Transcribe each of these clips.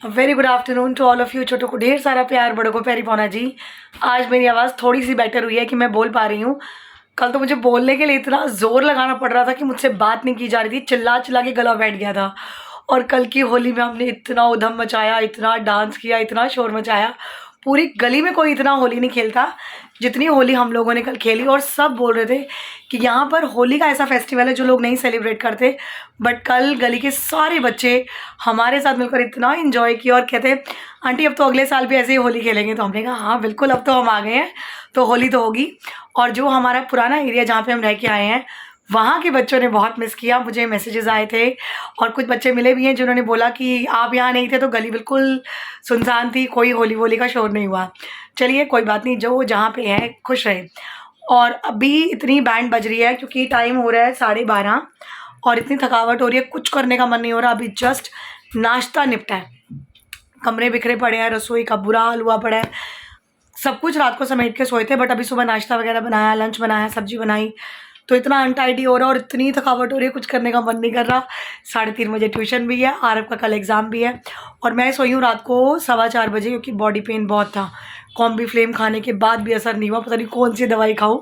Very good afternoon to all of you. छोटों को ढेर सारा प्यार, बड़ों को प्यारी पौना जी। आज मेरी आवाज़ थोड़ी सी बेटर हुई है कि मैं बोल पा रही हूँ। कल तो मुझे बोलने के लिए इतना ज़ोर लगाना पड़ रहा था कि मुझसे बात नहीं की जा रही थी, चिल्ला चिल्ला के गला बैठ गया था। और कल की होली में हमने इतना उधम मचाया, इतना डांस किया, इतना शोर मचाया। पूरी गली में कोई इतना होली नहीं खेलता जितनी होली हम लोगों ने कल खेली। और सब बोल रहे थे कि यहाँ पर होली का ऐसा फेस्टिवल है जो लोग नहीं सेलिब्रेट करते, बट कल गली के सारे बच्चे हमारे साथ मिलकर इतना इन्जॉय किया और कहते आंटी अब तो अगले साल भी ऐसे ही होली खेलेंगे। तो हमने कहा हाँ बिल्कुल, अब तो हम आ गए हैं तो होली तो होगी। और जो हमारा पुराना एरिया जहाँ पे हम रह के आए हैं, वहाँ के बच्चों ने बहुत मिस किया। मुझे मैसेजेस आए थे और कुछ बच्चे मिले भी हैं जिन्होंने बोला कि आप यहाँ नहीं थे तो गली बिल्कुल सुनसान थी, कोई होली वोली का शोर नहीं हुआ। चलिए कोई बात नहीं, जो जहाँ पे है खुश रहे। और अभी इतनी बैंड बज रही है क्योंकि टाइम हो रहा है 12:30 और इतनी थकावट हो रही है, कुछ करने का मन नहीं हो रहा। अभी जस्ट नाश्ता निपटा है, कमरे बिखरे पड़े हैं, रसोई का बुरा हाल हुआ पड़ा है। सब कुछ रात को समेट के सोए थे, बट अभी सुबह नाश्ता वगैरह बनाया, लंच बनाया, सब्जी बनाई, तो इतना अनटाइडी हो रहा है और इतनी थकावट हो रही है, कुछ करने का मन नहीं कर रहा। 3:30 बजे ट्यूशन भी है, आरव का कल एग्ज़ाम भी है। और मैं सोई हूँ रात को 4:15 बजे क्योंकि बॉडी पेन बहुत था। कॉम्बी फ्लेम खाने के बाद भी असर नहीं हुआ, पता नहीं कौन सी दवाई खाऊं।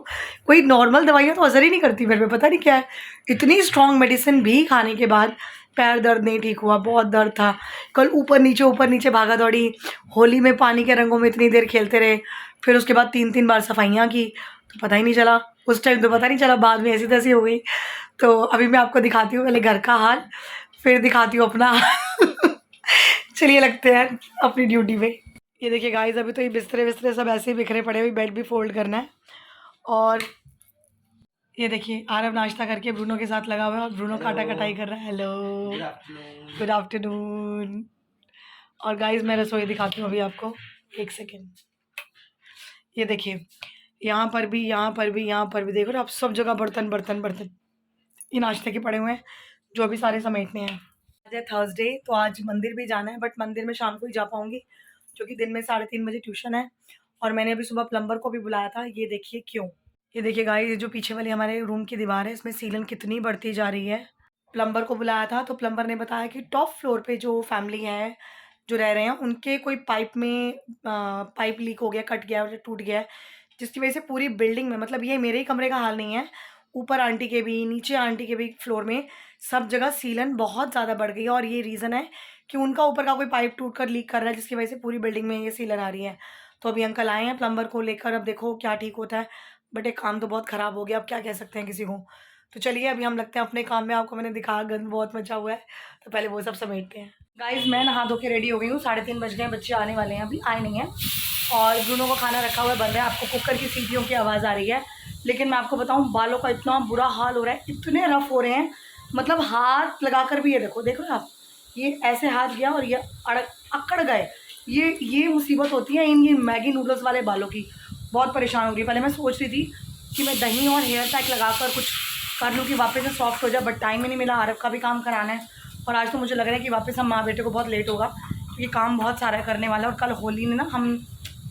कोई नॉर्मल दवाइयाँ तो असर ही नहीं करती मेरे पे, पता नहीं क्या है। इतनी स्ट्रॉन्ग मेडिसिन भी खाने के बाद पैर दर्द नहीं ठीक हुआ, बहुत दर्द था। कल ऊपर नीचे भागा दौड़ी, होली में पानी के रंगों में इतनी देर खेलते रहे, फिर उसके बाद 3-3 बार सफाइयाँ की, तो पता ही नहीं चला। उस टाइम तो पता नहीं चला, बाद में ऐसी तैसी हो गई। तो अभी मैं आपको दिखाती हूँ पहले घर का हाल, फिर दिखाती हूँ अपना हाल। चलिए लगते हैं अपनी ड्यूटी पे। ये देखिए गाइस, अभी तो ये बिस्तरे विस्तरे सब ऐसे ही बिखरे पड़े हुए, बेड भी फोल्ड करना है। और ये देखिए आरव नाश्ता करके ब्रूनो के साथ लगा हुआ है और ब्रूनो काटा कटाई कर रहा है। Hello, good afternoon. और गाइस मैं रसोई दिखाती हूँ अभी आपको, एक सेकेंड। ये देखिए यहाँ पर भी, यहाँ पर भी, यहाँ पर भी देखो ना, आप सब जगह बर्तन बर्तन बर्तन ये नाश्ते के पड़े हुए हैं जो अभी सारे समेटने हैं। आज है थर्सडे, तो आज मंदिर भी जाना है, बट मंदिर में शाम को ही जा पाऊँगी क्योंकि दिन में 3:30 बजे ट्यूशन है। और मैंने अभी सुबह प्लम्बर को भी बुलाया था। ये देखिए क्यों, ये देखिए गाइस, ये जो पीछे वाली हमारे रूम की दीवार है इसमें सीलन कितनी बढ़ती जा रही है। प्लम्बर को बुलाया था तो प्लम्बर ने बताया कि टॉप फ्लोर पे जो फैमिली है जो रह रहे हैं, उनके कोई पाइप में पाइप लीक हो गया, कट गया और टूट गया है, जिसकी वजह से पूरी बिल्डिंग में, मतलब ये मेरे ही कमरे का हाल नहीं है, ऊपर आंटी के भी, नीचे आंटी के भी फ्लोर में सब जगह सीलन बहुत ज़्यादा बढ़ गई है। और ये रीज़न है कि उनका ऊपर का कोई पाइप टूट कर लीक कर रहा है, जिसकी वजह से पूरी बिल्डिंग में ये सीलन आ रही है। तो अभी अंकल आए हैं प्लम्बर को लेकर, अब देखो क्या ठीक होता है। बट एक काम तो बहुत ख़राब हो गया, अब क्या कह सकते हैं किसी को। तो चलिए अभी हम लगते हैं अपने काम में। आपको मैंने दिखाया गंद बहुत मचा हुआ है, तो पहले वो सब समेटते हैं। गाइस मैं नहा धो के रेडी हो गई हूँ, 3:30 बज गए, बच्चे आने वाले हैं, अभी आए नहीं हैं। और ब्रूनो को खाना रखा हुआ है, बन रहा है। आपको कुकर की सीटियों की आवाज़ आ रही है, लेकिन मैं आपको बताऊँ बालों का इतना बुरा हाल हो रहा है, इतने रफ हो रहे हैं, मतलब हाथ लगाकर भी, ये देखो देख रहे हो आप, ये ऐसे हाथ गया और ये अकड़ गए। ये मुसीबत होती है इन ये मैगी नूडल्स वाले बालों की। बहुत परेशान हो रही है। पहले मैं सोच रही थी कि मैं दही और हेयर पैक लगाकर कुछ कर लूँ कि वापस से सॉफ्ट हो जाए, बट टाइम ही नहीं मिला, आरव का भी काम कराना है। और आज तो मुझे लग रहा है कि वापस हम माँ बेटे को बहुत लेट होगा क्योंकि काम बहुत सारा करने वाला है। और कल होली में ना हम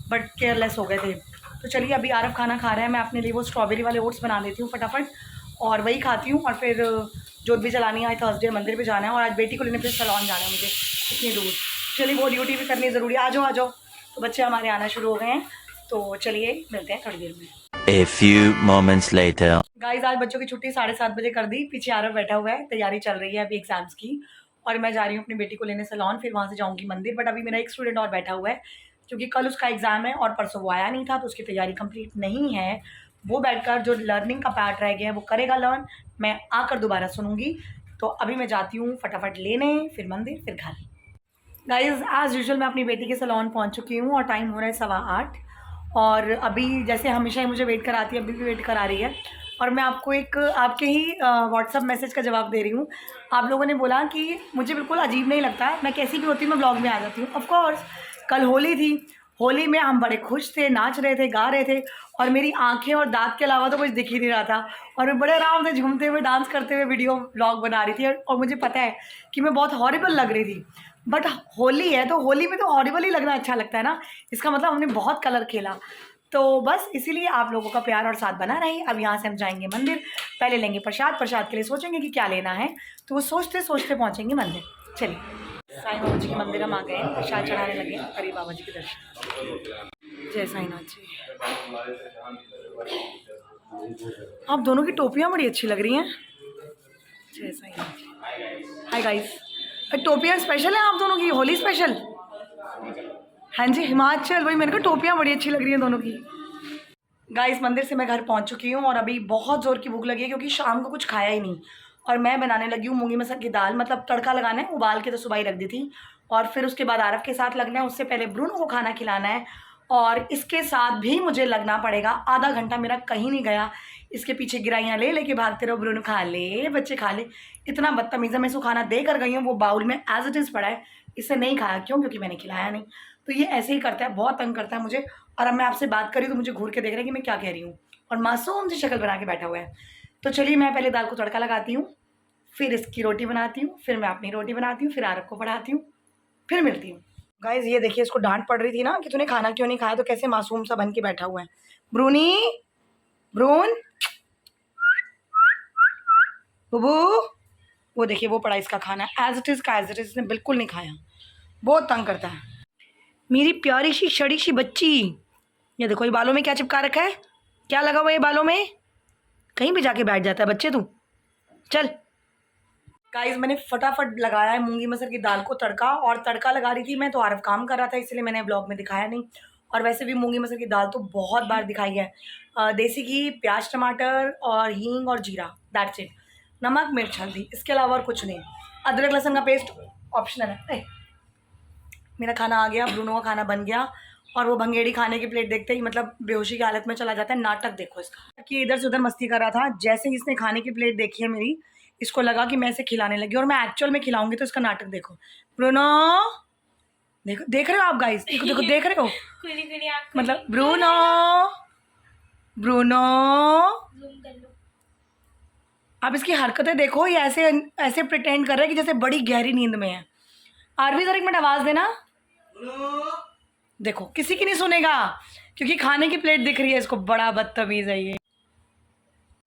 बट केयरलेस हो गए थे। तो चलिए अभी आरव खाना खा रहा है, मैं अपने लिए वो स्ट्रॉबेरी वाले ओट्स बना लेती हूँ फटाफट और वही खाती हूँ। और फिर जोत भी जलानी है, थर्सडे मंदिर भी जाना है और आज बेटी को लेने फिर सैलून जाना है मुझे इतनी दूर। चलिए वो ड्यूटी भी करनी ज़रूरी है। आ जाओ आ जाओ, तो बच्चे हमारे आना शुरू हो गए हैं, तो चलिए मिलते हैं थोड़ी देर में। A few moments later. Guys आज बच्चों की छुट्टी 7:30 बजे कर दी। पीछे आरव बैठा हुआ है, तैयारी चल रही है अभी एग्जाम्स की। और मैं जा रही हूँ अपनी बेटी को लेने सैलून, फिर वहाँ से जाऊँगी मंदिर। बट अभी मेरा एक स्टूडेंट और बैठा हुआ है क्योंकि कल उसका एग्ज़ाम है और परसों वो आया नहीं था, तो उसकी तैयारी कंप्लीट नहीं है। वो बैठकर जो लर्निंग का पार्ट रह गया है वो करेगा लर्न, मैं आकर दोबारा सुनूंगी। तो अभी मैं जाती हूँ फटाफट लेने, फिर मंदिर, फिर घर। गाइज़ एज़ यूजुअल मैं अपनी बेटी के सैलून पहुँच चुकी हूँ और टाइम हो रहा है 8:15। और अभी जैसे हमेशा ही मुझे वेट कराती है, अभी भी वेट करा रही है। और मैं आपको एक आपके ही व्हाट्सअप मैसेज का जवाब दे रही हूँ। आप लोगों ने बोला कि मुझे बिल्कुल अजीब नहीं लगता, मैं कैसी भी होती हूँ मैं ब्लॉग में आ जाती हूँ। ऑफ कोर्स कल होली थी, होली में हम बड़े खुश थे, नाच रहे थे, गा रहे थे, और मेरी आंखें और दांत के अलावा तो कुछ दिख ही नहीं रहा था। और मैं बड़े आराम से झूमते हुए, डांस करते हुए वीडियो ब्लॉग बना रही थी। और मुझे पता है कि मैं बहुत हॉरिबल लग रही थी, बट होली है तो होली में तो हॉरिबल ही लगना अच्छा लगता है ना, इसका मतलब हमने बहुत कलर खेला। तो बस इसीलिए आप लोगों का प्यार और साथ बना रहे। अब यहाँ से हम जाएंगे मंदिर, पहले लेंगे प्रसाद, प्रसाद के लिए सोचेंगे कि क्या लेना है, तो वो सोचते सोचते पहुँचेंगे मंदिर। चलिए साईं बाबा जी के मंदिर हम आ गए हैं, प्रसाद चढ़ाने लगे हैं, करीब बाबा जी के दर्शन। जय साईनाथ जी। आप दोनों की टोपियाँ बड़ी अच्छी लग रही हैं। जय साईनाथ जी। हाय गाइस, टोपियाँ स्पेशल है आप दोनों की, होली स्पेशल। हाँ जी, हिमाचल, वही मैंने कहा टोपियाँ बड़ी अच्छी लग रही हैं दोनों की। गाइस मंदिर से मैं घर पहुंच चुकी हूँ और अभी बहुत ज़ोर की भूख लगी है क्योंकि शाम को कुछ खाया ही नहीं। और मैं बनाने लगी हूँ मूंगी मसर की दाल, मतलब तड़का लगाना है, उबाल के तो सुबह ही रख दी थी। और फिर उसके बाद आरव के साथ लगना है, उससे पहले ब्रूनो को खाना खिलाना है। और इसके साथ भी मुझे लगना पड़ेगा, आधा घंटा मेरा कहीं नहीं गया। इसके पीछे गिराइयाँ ले लेके भागते रहो, ब्रूनो खा ले, बच्चे खा ले। इतना बदतमीज़ है, मैं इसको खाना दे कर गई हूँ, वो बाउल में एज इट इज़ पड़ा है, इससे नहीं खाया। क्यों? क्योंकि मैंने खिलाया नहीं। तो ये ऐसे ही करता है, बहुत तंग करता है मुझे। और अब मैं आपसे बात करी तो मुझे घूर के देख रहा है कि मैं क्या कह रही हूँ, और मासूम सी शक्ल बना के बैठा हुआ है। तो चलिए मैं पहले दाल को तड़का लगाती हूँ, फिर इसकी रोटी बनाती हूँ, फिर मैं अपनी रोटी बनाती हूँ, फिर आरव को पढ़ाती हूँ, फिर मिलती हूँ। गाइस ये देखिए, इसको डांट पड़ रही थी ना कि तूने खाना क्यों नहीं खाया, तो कैसे मासूम सा बन के बैठा हुआ है। ब्रूनी, ब्रून, बुबू, वो देखिए वो पड़ा इसका खाना, एज इट इज़ का एज इट इज़, इसने बिल्कुल नहीं खाया, बहुत तंग करता है। मेरी प्यारी सी शड़ी सी बच्ची, ये देखो ये बालों में क्या चिपका रखा है, क्या लगा हुआ है बालों में, कहीं भी जाके बैठ जाता है बच्चे तू, चल। गाइस मैंने फटाफट लगाया है मूंगी मसर की दाल को तड़का, और तड़का लगा रही थी मैं तो आरव काम कर रहा था, इसलिए मैंने ब्लॉग में दिखाया नहीं। और वैसे भी मूंगी मसर की दाल तो बहुत बार दिखाई है। देसी घी, प्याज टमाटर और हींग और जीरा, दैट्स इट। नमक मिर्च हल्दी, इसके अलावा और कुछ नहीं। अदरक लहसुन का पेस्ट ऑप्शनल है। मेरा खाना आ गया, ब्रूनो का खाना बन गया, और वो भंगेड़ी खाने की प्लेट देखते ही मतलब बेहोशी की हालत में चला जाता है। नाटक देखो इसका, कि इधर से उधर मस्ती कर रहा था। जैसे ही इसने खाने की प्लेट देखी है मेरी, इसको लगा कि मैं इसे खिलाने लगी और मैं एक्चुअल में खिलाऊंगी, तो इसका नाटक देखो। ब्रूनो, देखो, देख रहे हो आप गाइस, देखो देखो देख रहे हो, मतलब ब्रूनो, ब्रूनो, आप इसकी हरकतें देखो, ये ऐसे ऐसे प्रिटेंड कर रहा है कि जैसे बड़ी गहरी नींद में है। आरवी जरा एक मिनट आवाज़ देना। देखो किसी की नहीं सुनेगा क्योंकि खाने की प्लेट दिख रही है इसको, बड़ा बदतमीज़ है ये।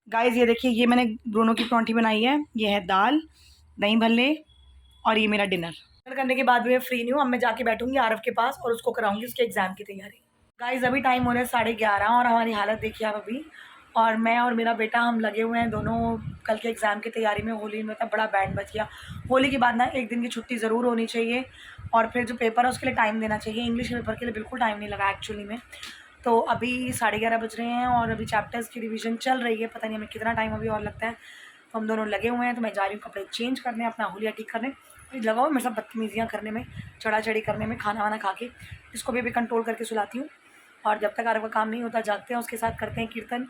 गाइस ये देखिए, ये मैंने ब्रूनो की परांठी बनाई है, ये है दाल, दही भल्ले, और ये मेरा डिनर करने के बाद मैं फ्री नहीं हूँ। अब मैं जाके बैठूंगी आरव के पास और उसको कराऊंगी उसके एग्जाम की तैयारी। गाइस अभी टाइम हो रहा है 11:30 और हमारी हालत देखिए आप अभी। और मैं और मेरा बेटा हम लगे हुए हैं दोनों कल के एग्ज़ाम की तैयारी में। होली में तब बड़ा बैंड बज गया। होली के बाद ना एक दिन की छुट्टी ज़रूर होनी चाहिए, और फिर जो पेपर है उसके लिए टाइम देना चाहिए। इंग्लिश के पेपर के लिए बिल्कुल टाइम नहीं लगा एक्चुअली में। तो अभी 11:30 बज रहे हैं और अभी चैप्टर्स की रिवीजन चल रही है, पता नहीं हमें कितना टाइम अभी और लगता है। तो हम दोनों लगे हुए हैं, तो मैं जा रही हूँ कपड़े चेंज करने, अपना होलिया ठीक करने। लगा हुआ मेरे साथ बदतमीज़ियाँ करने में, चढ़ा चढ़ी करने में, खाना वाना खा के इसको भी कंट्रोल करके सुलाती हूँ। और जब तक आरव का काम नहीं होता जागते हैं, उसके साथ करते हैं कीर्तन,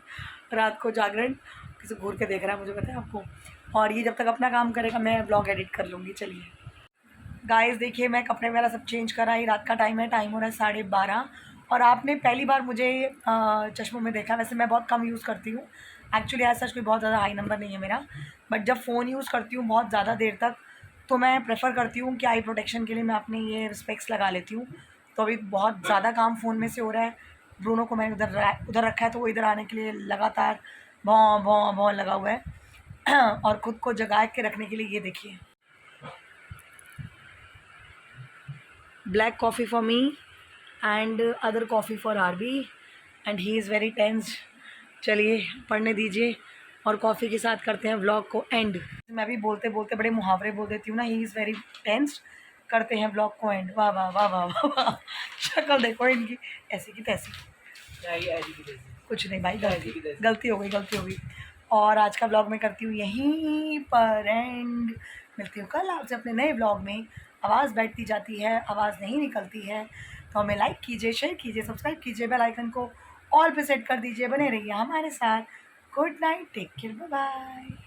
रात को जागरण। किसी घूर के देख रहा है मुझे पता है आपको। और ये जब तक अपना काम करेगा मैं ब्लॉग एडिट कर लूँगी। चलिए गाइस देखिए, मैं कपड़े वगैरह सब चेंज करा ही, रात का टाइम है, टाइम हो रहा है 12:30। और आपने पहली बार मुझे चश्मों में देखा। वैसे मैं बहुत कम यूज़ करती हूँ एक्चुअली, ऐसा कोई बहुत ज़्यादा हाई नंबर नहीं है मेरा, बट जब फ़ोन यूज़ करती हूँ बहुत ज़्यादा देर तक, तो मैं प्रेफर करती हूँ कि आई प्रोटेक्शन के लिए मैं अपने ये स्पेक्स लगा लेती हूँ। तो अभी बहुत ज़्यादा काम फ़ोन में से हो रहा है। ब्रूनो को मैंने उधर रखा है, तो वो इधर आने के लिए लगातार भौं भौं भौं लगा हुआ है। और ख़ुद को जगा के रखने के लिए ये देखिए, black coffee for me and other coffee for RB, and he is very tensed. चलिए पढ़ने दीजिए और कॉफ़ी के साथ करते हैं व्लॉग को एंड। मैं भी बोलते बोलते बड़े मुहावरे बोल देती हूँ ना, ही इज़ वेरी टेंस्ड, करते हैं व्लॉग को एंड। वाह वाह वाह वाह वाह वाह, शक्ल देखो इनकी, ऐसी की तैसी। कुछ नहीं भाई, गलती हो गई। और आज का व्लॉग मैं करती हूँ यहीं पर एंड। मिलती हूँ कल आपसे अपने नए व्लॉग में। आवाज़ बैठती जाती है, आवाज़ नहीं निकलती है, तो हमें लाइक कीजिए, शेयर कीजिए, सब्सक्राइब कीजिए, बेल आइकन को ऑल पे सेट कर दीजिए। बने रहिए हमारे साथ। Good night, take care, bye bye.